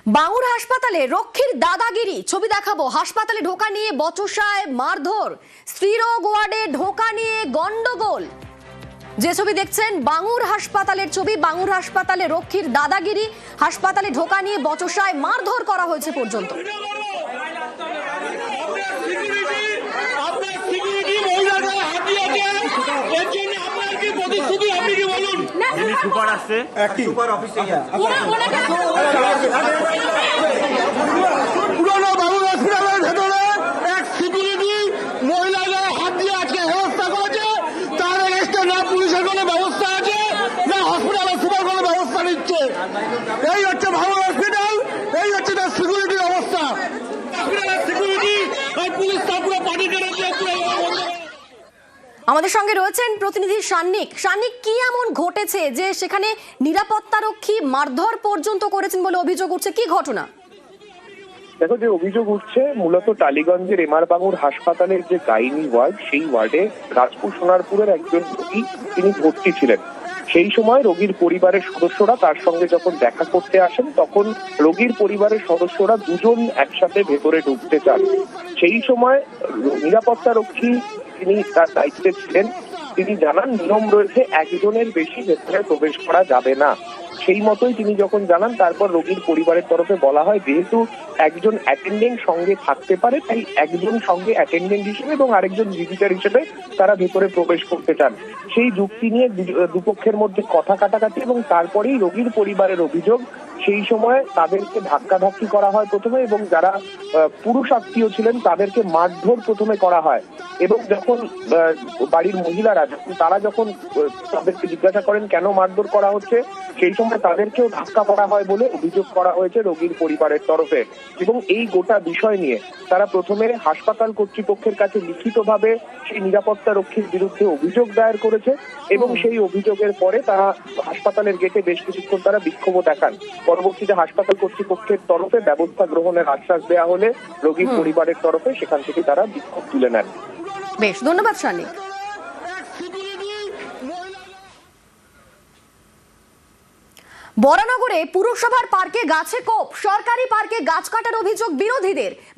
বাঙুর হাসপাতালে রক্ষীর দাদাগিরি ছবি দেখাবো। হাসপাতালে ঢোকা নিয়ে বচসায় মারধর, স্ত্রীরোগ ওয়ার্ডে ঢোকা নিয়ে গন্ডগোল। যে ছবি দেখছেন বাঙুর হাসপাতালের ছবি। বাঙুর হাসপাতালে রক্ষীর দাদাগিরি, হাসপাতালে ঢোকা নিয়ে বচসায় মারধর করা হয়েছে পর্যন্ত। পুরোনো বাঙুর হসপিটালের ভেতরে এক সিকিউরিটি মহিলাকে হাত দিয়ে আজকে হেনস্থা করেছে। তার এগেস্টে না পুলিশের কোনো ব্যবস্থা আছে, না হসপিটালের সুপার কোনো ব্যবস্থা নিচ্ছে। এই হচ্ছে বাঙুর হসপিটাল, এই হচ্ছে তার সিকিউরিটির অবস্থা। হসপিটালের সিকিউরিটি আর পুলিশ তার পুরো পার্টি কেটেছে। আমাদের সঙ্গে রয়েছেন প্রতিনিধি সান্নিক। সান্নিক, কি এমন ঘটেছে যে সেখানে নিরাপত্তারক্ষী মারধর পর্যন্ত করেছেন বলে অভিযোগ উঠছে? কি ঘটনা? দেখো, যে অভিযোগ উঠছে মূলত টালিগঞ্জের এমআর বাঙুর হাসপাতালের যে গাইনি ওয়ার্ড, সেই ওয়ার্ডে রাজপুর সোনারপুরের একজন রোগী তিনি ভর্তি ছিলেন। সেই সময় রোগীর পরিবারের সদস্যরা তার সঙ্গে যখন দেখা করতে আসেন, তখন রোগীর পরিবারের সদস্যরা দুজন একসাথে ভেতরে ঢুকতে চান। সেই সময় নিরাপত্তারক্ষী তিনি তার দায়িত্বে ছিলেন, তিনি জানান নিয়ম রয়েছে একজনের বেশি ভেতরে প্রবেশ করা যাবে না। সেই মতোই তিনি যখন জানান, তারপর রোগীর পরিবারের তরফে বলা হয় যেহেতু একজন অ্যাটেন্ডেন্ট সঙ্গে থাকতে পারে, তাই একজন সঙ্গে অ্যাটেন্ডেন্ট হিসেবে এবং আরেকজন ভিজিটর হিসেবে তারা ভেতরে প্রবেশ করতে চান। সেই যুক্তি নিয়ে দুপক্ষের মধ্যে কথা কাটাকাটি এবং তারপরেই রোগীর পরিবারের অভিযোগ সেই সময় তাদেরকে ধাক্কাধাক্কি করা হয় প্রথমে, এবং যারা পুরুষ আত্মীয় ছিলেন তাদেরকে মারধর প্রথমে করা হয়। এবং যখন বাড়ির মহিলারা তারা যখন তাদেরকে জিজ্ঞাসা করেন কেন মারধর করা হচ্ছে, সেই সময় তাদেরকেও ধাক্কা করা হয় বলে অভিযোগ করা হয়েছে রোগীর পরিবারের তরফে। এবং এই গোটা বিষয় নিয়ে তারা প্রথমে হাসপাতাল কর্তৃপক্ষের কাছে লিখিতভাবে সেই নিরাপত্তা রক্ষীর বিরুদ্ধে অভিযোগ দায়ের করেছে, এবং সেই অভিযোগের পরে তারা হাসপাতালের গেটে বেশ কিছুক্ষণ তারা বিক্ষোভ দেখান। পরবর্তীতে হাসপাতাল কর্তৃপক্ষের তরফে ব্যবস্থা গ্রহণের আশ্বাস দেওয়া হলে রোগীর পরিবারের তরফে সেখান থেকে তারা বিক্ষোভ তুলে নেন। বেশ, ধন্যবাদ সান্নিক। বরানগরে পুরসভার পার্কে গাছে কোপ, সরকারি পার্কে গাছ কাটার অভিযোগ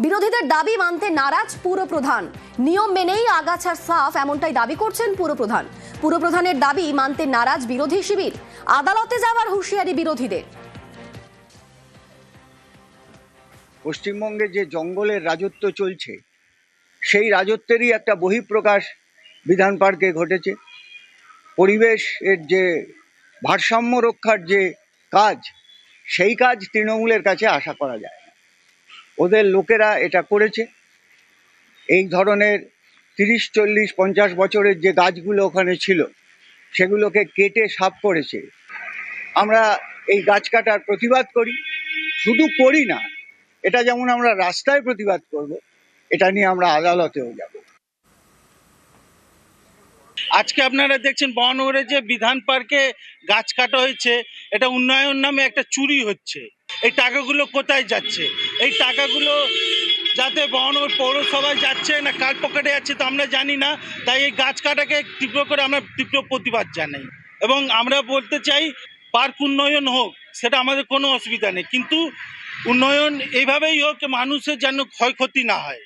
বিরোধীদের দাবি মানতে নারাজ পুরপ্রধান। নিয়ম মেনেই আগাছা সাফ, এমনটাই দাবি করছেন পুরপ্রধানের দাবি মানতে নারাজ বিরোধী শিবির। আদালতে যাওয়ার হুঁশিয়ারি বিরোধীদের। পশ্চিমবঙ্গে যে জঙ্গলের রাজত্ব চলছে, সেই রাজত্বেরই একটা বহিঃপ্রকাশ বিধান পার্কে ঘটেছে। পরিবেশের যে ভারসাম্য রক্ষার যে কাজ, সেই কাজ তৃণমূলের কাছে আশা করা যায় না। ওদের লোকেরা এটা করেছে। এই ধরনের 30, 40, 50 বছরের যে গাছগুলো ওখানে ছিল, সেগুলোকে কেটে সাফ করেছে। আমরা এই গাছ কাটার প্রতিবাদ করি, শুধু করি না, এটা যেমন আমরা রাস্তায় প্রতিবাদ করব, এটা নিয়ে আমরা আদালতেও যাব। আজকে আপনারা দেখছেন বরানগরে যে বিধান পার্কে গাছ কাটা হয়েছে, এটা উন্নয়ন নামে একটা চুরি হচ্ছে। এই টাকাগুলো কোথায় যাচ্ছে? এই টাকাগুলো যাতে বরানগর পৌরসভায় যাচ্ছে না কার পকেটে যাচ্ছে তা আমরা জানি না। তাই এই গাছ কাটাকে তীব্র করে আমরা তীব্র প্রতিবাদ জানাই, এবং আমরা বলতে চাই পার্ক উন্নয়ন হোক, সেটা আমাদের কোনো অসুবিধা নেই, কিন্তু উন্নয়ন এইভাবেই হোক মানুষের যেন ক্ষয়ক্ষতি না হয়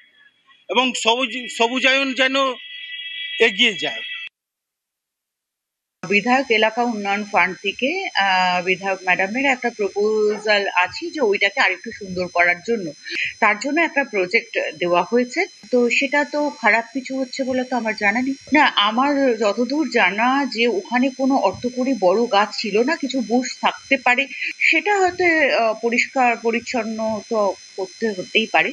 এবং সবুজায়ন যেন এগিয়ে যায়। বিধায়ক এলাকা উন্নয়ন ফান্ড থেকে বিধায়ক ম্যাডামের একটা প্রপোজাল আছে যে ওইটাকে আরেকটু সুন্দর করার জন্য, তার জন্য একটা প্রজেক্ট দেওয়া হয়েছে। তো সেটা তো খারাপ কিছু হচ্ছে বলে তো আমার জানা নেই। না, আমার যতদূর জানা যে ওখানে কোনো অর্থকরী বড় গাছ ছিল না, কিছু বুশ থাকতে পারে, সেটা হয়তো পরিষ্কার পরিচ্ছন্ন তো করতে হতেই পারে।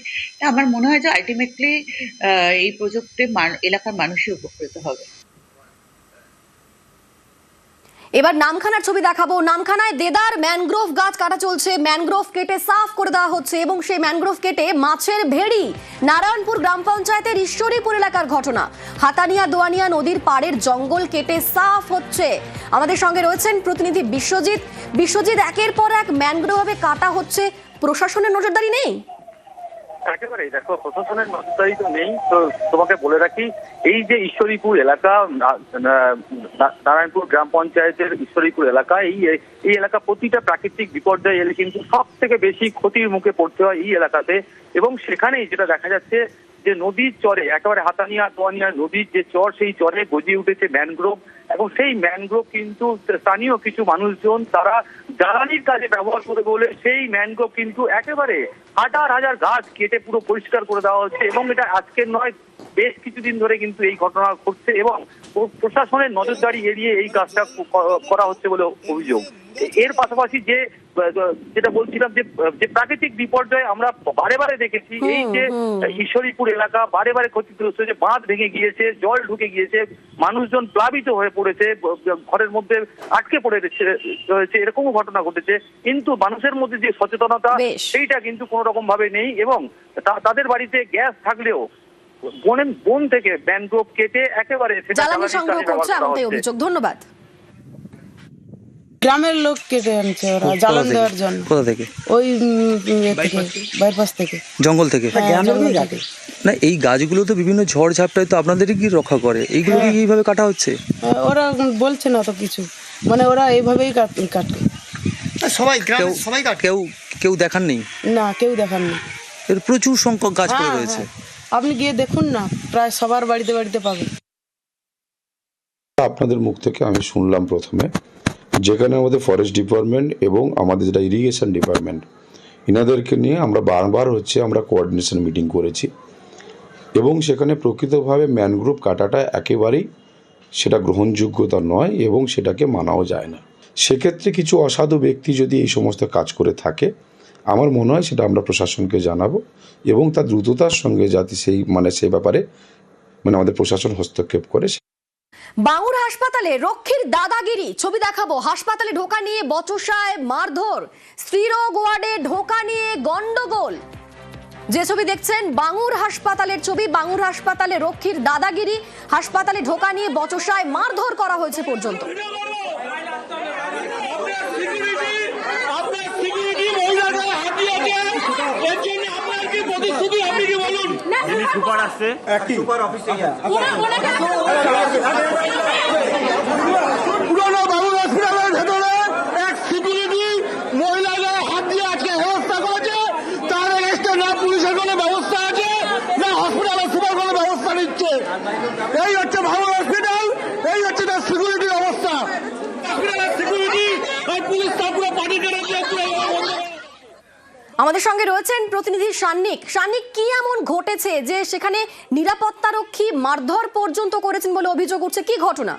আমার মনে হয় যে আলটিমেটলি এই প্রজেক্টে এলাকার মানুষই উপকৃত হবে। এবার নামখানার ছবি দেখাবো। নামখানায় দেদার ম্যানগ্রোভ গাছ কাটা চলছে, ম্যানগ্রোভ কেটে সাফ করে দেওয়া হচ্ছে, এবং সেই ম্যানগ্রোভ কেটে মাছের ভেড়ি। নারায়ণপুর গ্রাম পঞ্চায়েতের ঈশ্বরীপুর এলাকার ঘটনা। হাতানিয়া দোয়ানিয়া নদীর পাড়ের জঙ্গল কেটে সাফ হচ্ছে। আমাদের সঙ্গে রয়েছেন প্রতিনিধি বিশ্বজিৎ, একের পর এক ম্যানগ্রোভ কাটা হচ্ছে, প্রশাসনের নজরদারি নেই? একেবারেই দেখো, প্রশাসনের নজরদারি তো নেই। তো তোমাকে বলে রাখি, এই যে ঈশ্বরীপুর এলাকা, নারায়ণপুর গ্রাম পঞ্চায়েতের ঈশ্বরীপুর এলাকা, এই এলাকা প্রতিটা প্রাকৃতিক বিপর্যয় এলে কিন্তু সব থেকে বেশি ক্ষতির মুখে পড়তে হয় এই এলাকাতে। এবং সেখানেই যেটা দেখা যাচ্ছে যে নদীর চরে, একেবারে হাতানিয়া তোয়ানিয়া নদীর যে চর, সেই চরে গজিয়ে উঠেছে ম্যানগ্রোভ। এবং সেই ম্যানগ্রোভ কিন্তু স্থানীয় কিছু মানুষজন তারা জ্বালানির কাজে ব্যবহার করে বলে সেই ম্যানগ্রোভ কিন্তু একেবারে হাজার হাজার গাছ কেটে পুরো পরিষ্কার করে দেওয়া হচ্ছে। এবং এটা আজকের নয়, বেশ কিছুদিন ধরে কিন্তু এই ঘটনা ঘটছে এবং প্রশাসনের নজরদারি এড়িয়ে এই কাজটা করা হচ্ছে বলে অভিযোগ। এর পাশাপাশি যেটা বলছিলাম যে প্রাকৃতিক বিপর্যয় আমরা বারে বারে দেখেছি, এই যে ঈশ্বরীপুর এলাকা বারে বারে ক্ষতিগ্রস্ত হয়েছে, বাঁধ ভেঙে গিয়েছে, জল ঢুকে গিয়েছে, মানুষজন প্লাবিত হয়ে পড়েছে, ঘরের মধ্যে আটকে পড়ে রয়েছে, এরকমও ঘটনা ঘটেছে। কিন্তু মানুষের মধ্যে যে সচেতনতা, সেইটা কিন্তু কোনো রকম ভাবে নেই। এবং তাদের বাড়িতে গ্যাস থাকলেও বন থেকে ম্যানগ্রোভ কেটে একেবারে জ্বালানি সংগ্রহ করছে এমনটাই অভিযোগ। ধন্যবাদ। গ্রামের লোক কেটে আনছে ওরা জ্বালান দেওয়ার জন্য। কোথা থেকে? ওই বাইপাস থেকে, জঙ্গল থেকে। না, এই গাছগুলো তো বিভিন্ন ঝড় ঝাপটায় তো আপনাদেরই কি রক্ষা করে, এইগুলো কি এইভাবে কাটা হচ্ছে? ওরা বলছে না তো কিছু, মানে ওরা এইভাবেই কাটে। সবাই কেউ দেখান নেই? না, কেউ দেখান না। এর প্রচুর সংখ্যক গাছ পড়ে রয়েছে। আপনি গিয়ে দেখুন না, প্রায় সবার বাড়িতে বাড়িতে পাবেন। আপনাদের মুখ থেকে আমি শুনলাম প্রথমে, যেখানে আমাদের ফরেস্ট ডিপার্টমেন্ট এবং আমাদের যেটা ইরিগেশন ডিপার্টমেন্ট, ইনাদেরকে নিয়ে আমরা বারবার আমরা কোঅর্ডিনেশন মিটিং করেছি এবং সেখানে প্রকৃতভাবে ম্যানগ্রোভ কাটাটা একেবারেই সেটা গ্রহণযোগ্যতা নয় এবং সেটাকে মানাও যায় না। সেক্ষেত্রে কিছু অসাধু ব্যক্তি যদি এই সমস্ত কাজ করে থাকে, আমার মনে হয় সেটা আমরা প্রশাসনকে জানাবো এবং তার দ্রুততার সঙ্গে যাতে সেই ব্যাপারে আমাদের প্রশাসন হস্তক্ষেপ করে। বাঙুর হাসপাতালে রক্ষীর দাদাগিরি, ছবি দেখাবো। হাসপাতালে ঢোকা নিয়ে বচসায় মারধর, স্ত্রীরোগ ওয়ার্ডে ঢোকা নিয়ে গন্ডগোল। যে ছবি দেখছেন বাঙুর হাসপাতালের ছবি। বাঙুর হাসপাতালে রক্ষীর দাদাগিরি, হাসপাতালে ঢোকা নিয়ে বচসায় মারধর করা হয়েছে পর্যন্ত। পুরনো বাবুর হসপিটালের ভেতরে এক সিকিউরিটি মহিলাকে হাত দিয়ে আজকে হেনস্থা করেছে। তার এগেস্টে না পুলিশের কোনো ব্যবস্থা আছে, না হসপিটালের সুপার কোনো ব্যবস্থা নিচ্ছে। এই হচ্ছে বাবুর হসপিটাল, এই হচ্ছে তার সিকিউরিটির অবস্থা। হসপিটালের সিকিউরিটি আর পুলিশ তা পুরো পানি কেটেছে। আমাদের সঙ্গে রয়েছেন প্রতিনিধি সান্নিক। সান্নিক, কি এমন ঘটেছে যে সেখানে নিরাপত্তারক্ষী মারধর পর্যন্ত করেছেন বলে অভিযোগ উঠছে? কি ঘটনা?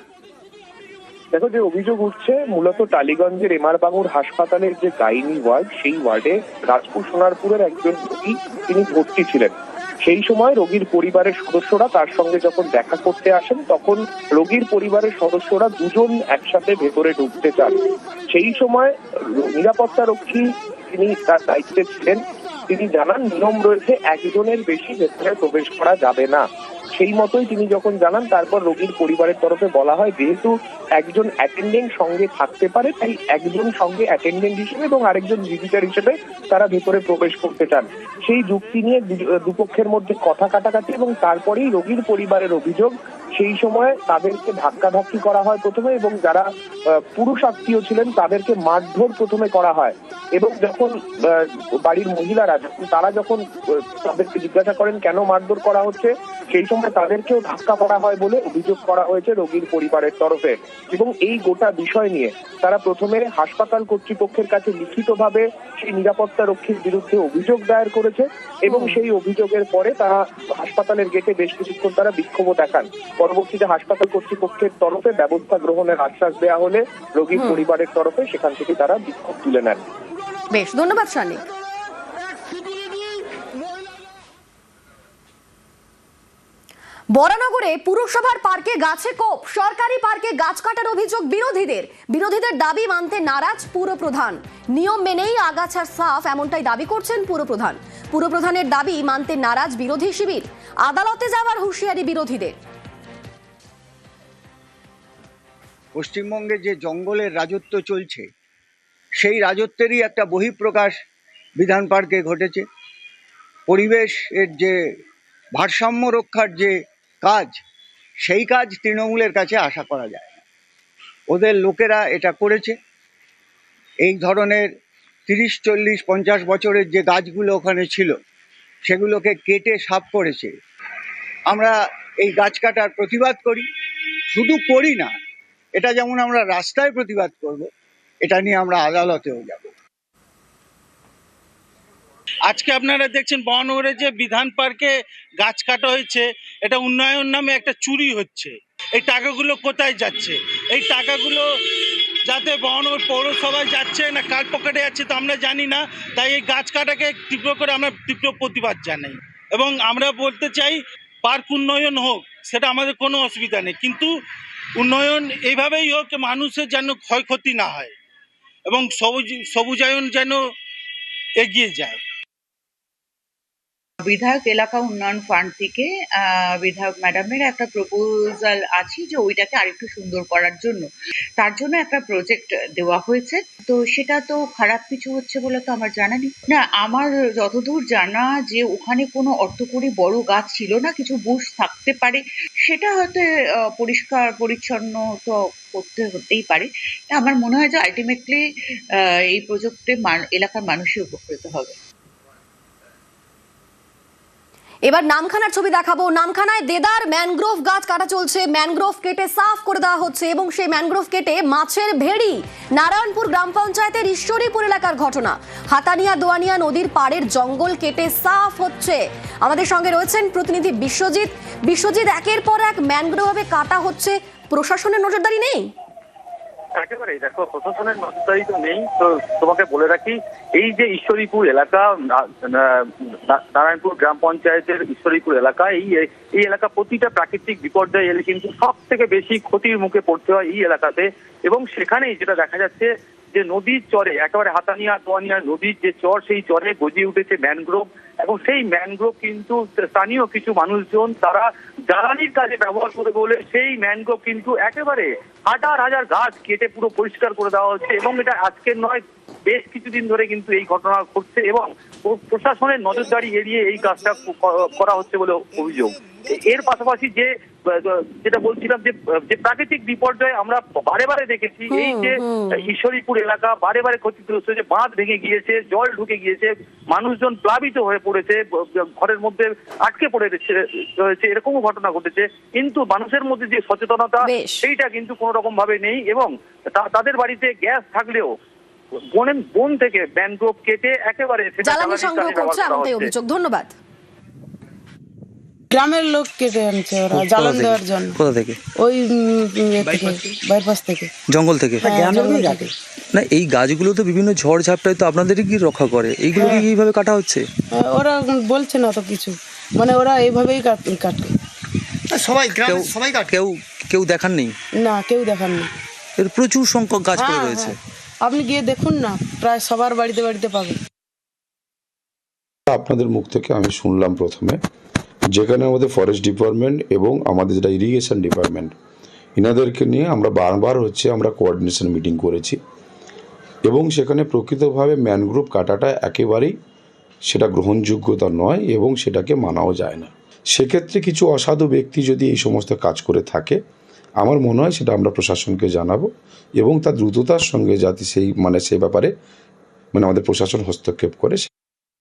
দেখো, যে অভিযোগ উঠছে মূলত টালিগঞ্জের এমআর বাঙুর হাসপাতালের যে গাইনি ওয়ার্ড, সেই ওয়ার্ডে রাজপুর সোনারপুরের একজন রোগী তিনি ভর্তি ছিলেন। সেই সময় রোগীর পরিবারের সদস্যরা তার সঙ্গে যখন দেখা করতে আসেন, তখন রোগীর পরিবারের সদস্যরা দুজন একসাথে ভেতরে ঢুকতে চান। সেই সময় নিরাপত্তারক্ষী তিনি তার দায়িত্বে ছিলেন, তিনি জানান নিয়ম রয়েছে, একজনের বেশি ভেতরে প্রবেশ করা যাবে না। সেই মতোই তিনি যখন জানান, তারপর রোগীর পরিবারের তরফে বলা হয় যেহেতু একজন অ্যাটেন্ডেন্ট সঙ্গে থাকতে পারে, তাই একজন সঙ্গে অ্যাটেন্ডেন্ট হিসেবে এবং আরেকজন ভিজিটর হিসেবে তারা ভেতরে প্রবেশ করতে চান। সেই যুক্তি নিয়ে দুপক্ষের মধ্যে কথা কাটাকাটি এবং তারপরেই রোগীর পরিবারের অভিযোগ সেই সময় তাদেরকে ধাক্কাধাক্কি করা হয় প্রথমে, এবং যারা পুরুষ আত্মীয় ছিলেন তাদেরকে মারধর প্রথমে করা হয়। এবং যখন বাড়ির মহিলারা তারা যখন তাদেরকে জিজ্ঞাসা করেন কেন মারধর করা হচ্ছে, সেই সময় তাদেরকেও ধাক্কা করা হয় বলে অভিযোগ করা হয়েছে রোগীর পরিবারের তরফে। এবং এই গোটা বিষয় নিয়ে তারা প্রথমে হাসপাতাল কর্তৃপক্ষের কাছে লিখিতভাবে সেই নিরাপত্তা রক্ষীর বিরুদ্ধে অভিযোগ দায়ের করেছে এবং সেই অভিযোগের পরে তারা হাসপাতালের গেটে বেশ কিছুক্ষণ তারা বিক্ষোভ দেখান। পরবর্তীতে হাসপাতাল কর্তৃপক্ষের তরফে ব্যবস্থা গ্রহণের আশ্বাস দেওয়া হলে রোগীর পরিবারের তরফে সেখান থেকে তারা বিক্ষোভ তুলে নেন। বেশ, ধন্যবাদ সান্নিক। বরানগরে পুরসভার পার্কে গাছে কোপ, সরকারি পার্কে গাছ কাটার অভিযোগ বিরোধীদের দাবি মানতে নারাজ পুরপ্রধান। নিয়ম মেনেই আগাছা সাফ, এমনটাই দাবি করছেন পুরপ্রধানের দাবি মানতে নারাজ বিরোধী শিবির। আদালতে যাওয়ার হুঁশিয়ারি বিরোধীদের। পশ্চিমবঙ্গে যে জঙ্গলের রাজত্ব চলছে, সেই রাজত্বেরই একটা বহিঃপ্রকাশ বিধান পার্কে ঘটেছে। পরিবেশের যে ভারসাম্য রক্ষার যে কাজ, সেই কাজ তৃণমূলের কাছে আশা করা যায় না। ওদের লোকেরা এটা করেছে। এই ধরনের 30, 40, 50 বছরের যে গাছগুলো ওখানে ছিল সেগুলোকে কেটে সাফ করেছে। আমরা এই গাছ কাটার প্রতিবাদ করি, শুধু করি না, এটা যেমন আমরা রাস্তায় প্রতিবাদ করব, এটা নিয়ে আমরা আদালতেও যাব। আজকে আপনারা দেখছেন বহনগরে যে বিধান পার্কে গাছ কাটা হয়েছে, এটা উন্নয়ন নামে একটা চুরি হচ্ছে। এই টাকাগুলো কোথায় যাচ্ছে? এই টাকাগুলো যাতে বহনগর পৌরসভায় যাচ্ছে না কার পকেটে যাচ্ছে তো আমরা জানি না। তাই এই গাছ কাটাকে তীব্র করে আমরা তীব্র প্রতিবাদ জানাই এবং আমরা বলতে চাই পার্ক উন্নয়ন হোক, সেটা আমাদের কোনো অসুবিধা নেই, কিন্তু উন্নয়ন এইভাবেই হোক মানুষের যেন ক্ষয়ক্ষতি না হয় এবং সবুজায়ন যেন এগিয়ে যায়। বিধায়ক এলাকা উন্নয়ন ফান্ড থেকে বিধায়ক ম্যাডামের একটা প্রপোজাল আছে যে ওইটাকে আরেকটু সুন্দর করার জন্য, তার জন্য একটা প্রজেক্ট দেওয়া হয়েছে। তো সেটা তো খারাপ কিছু হচ্ছে বলে তো আমার জানা নেই। না, আমার যতদূর জানা যে ওখানে কোনো অর্থকরী বড় গাছ ছিল না, কিছু বুশ থাকতে পারে, সেটা হয়তো পরিষ্কার পরিচ্ছন্ন তো হতেই পারে। আমার মনে হয় যে আলটিমেটলি এই প্রজেক্টে এলাকার মানুষই উপকৃত হবে। এবার নামখানার ছবি দেখাবো। নামখানায় দেদার ম্যানগ্রোভ গাছ কাটা চলছে, ম্যানগ্রোভ কেটে সাফ করে দেওয়া হচ্ছে এবং সেই ম্যানগ্রোভ কেটে মাছের ভেড়ি। নারায়ণপুর গ্রাম পঞ্চায়েতের ঈশ্বরীপুর এলাকার ঘটনা। হাতানিয়া দোয়ানিয়া নদীর পাড়ের জঙ্গল কেটে সাফ হচ্ছে। আমাদের সঙ্গে রয়েছেন প্রতিনিধি বিশ্বজিৎ। বিশ্বজিৎ, একের পর এক ম্যানগ্রোভে কাটা হচ্ছে, প্রশাসনের নজরদারি নেই? একেবারেই দেখো, প্রশাসনের নজরদারি তো নেই। তো তোমাকে বলে রাখি, এই যে ঈশ্বরীপুর এলাকা, নারায়ণপুর গ্রাম পঞ্চায়েতের ঈশ্বরীপুর এলাকা, এই এলাকা প্রতিটা প্রাকৃতিক বিপর্যয় এলে কিন্তু সব থেকে বেশি ক্ষতির মুখে পড়তে হয় এই এলাকাতে। এবং সেখানেই যেটা দেখা যাচ্ছে যে নদীর চরে, একেবারে হাতানিয়া দোয়ানিয়া নদীর যে চর, সেই চরে গজিয়ে উঠেছে ম্যানগ্রোভ। এবং সেই ম্যানগ্রোভ কিন্তু স্থানীয় কিছু মানুষজন তারা জ্বালানির কাজে ব্যবহার করে বলে সেই ম্যানগ্রোভ কিন্তু একেবারে হাজার হাজার গাছ কেটে পুরো পরিষ্কার করে দেওয়া হচ্ছে। এবং এটা আজকের নয়, বেশ কিছুদিন ধরে কিন্তু এই ঘটনা ঘটছে এবং প্রশাসনের নজরদারি এড়িয়ে এই কাজটা করা হচ্ছে বলে অভিযোগ। এর পাশাপাশি যেটা বলছিলাম যে প্রাকৃতিক বিপর্যয় আমরা বারে বারে দেখেছি, এই যে ঈশ্বরীপুর এলাকা বারে বারে ক্ষতিগ্রস্ত হয়েছে, বাঁধ ভেঙে গিয়েছে, জল ঢুকে গিয়েছে, মানুষজন প্লাবিত হয়ে পড়েছে, ঘরের মধ্যে আটকে পড়ে রয়েছে, এরকমও ঘটনা ঘটেছে। কিন্তু মানুষের মধ্যে যে সচেতনতা, সেইটা কিন্তু কোনো রকম ভাবে নেই। এবং তাদের বাড়িতে গ্যাস থাকলেও বন থেকে ম্যানগ্রোভ কেটে একেবারে জ্বালানি সংগ্রহ করছে এমনটাই অভিযোগ। ধন্যবাদ। গ্রামের লোক কেটে আনছে ওরা জ্বালান দেওয়ার জন্য। কোথা থেকে? ওই বাইপাস থেকে, জঙ্গল থেকে। না, এই গাছগুলো তো বিভিন্ন ঝড় ঝাপটায় তো আপনাদেরই কি রক্ষা করে, এইগুলো কি এইভাবে কাটা হচ্ছে? ওরা বলছে না তো কিছু, মানে ওরা এইভাবেই কাটে। সবাই কেউ দেখান নেই? না, কেউ দেখান না। এর প্রচুর সংখ্যক গাছ পড়ে রয়েছে। আপনি গিয়ে দেখুন না, প্রায় সবার বাড়িতে বাড়িতে পাবেন। আপনাদের মুখ থেকে আমি শুনলাম প্রথমে, যেখানে আমাদের ফরেস্ট ডিপার্টমেন্ট এবং আমাদের যেটা ইরিগেশন ডিপার্টমেন্ট, ইনাদেরকে নিয়ে আমরা বারবার আমরা কোঅর্ডিনেশন মিটিং করেছি এবং সেখানে প্রকৃতভাবে ম্যানগ্রোভ কাটাটা একেবারেই সেটা গ্রহণযোগ্যতা নয় এবং সেটাকে মানাও যায় না। সেক্ষেত্রে কিছু অসাধু ব্যক্তি যদি এই সমস্ত কাজ করে থাকে, আমার মনে হয় সেটা আমরা প্রশাসনকে জানাবো এবং তার দ্রুততার সঙ্গে যাতে সেই ব্যাপারে আমাদের প্রশাসন হস্তক্ষেপ করে।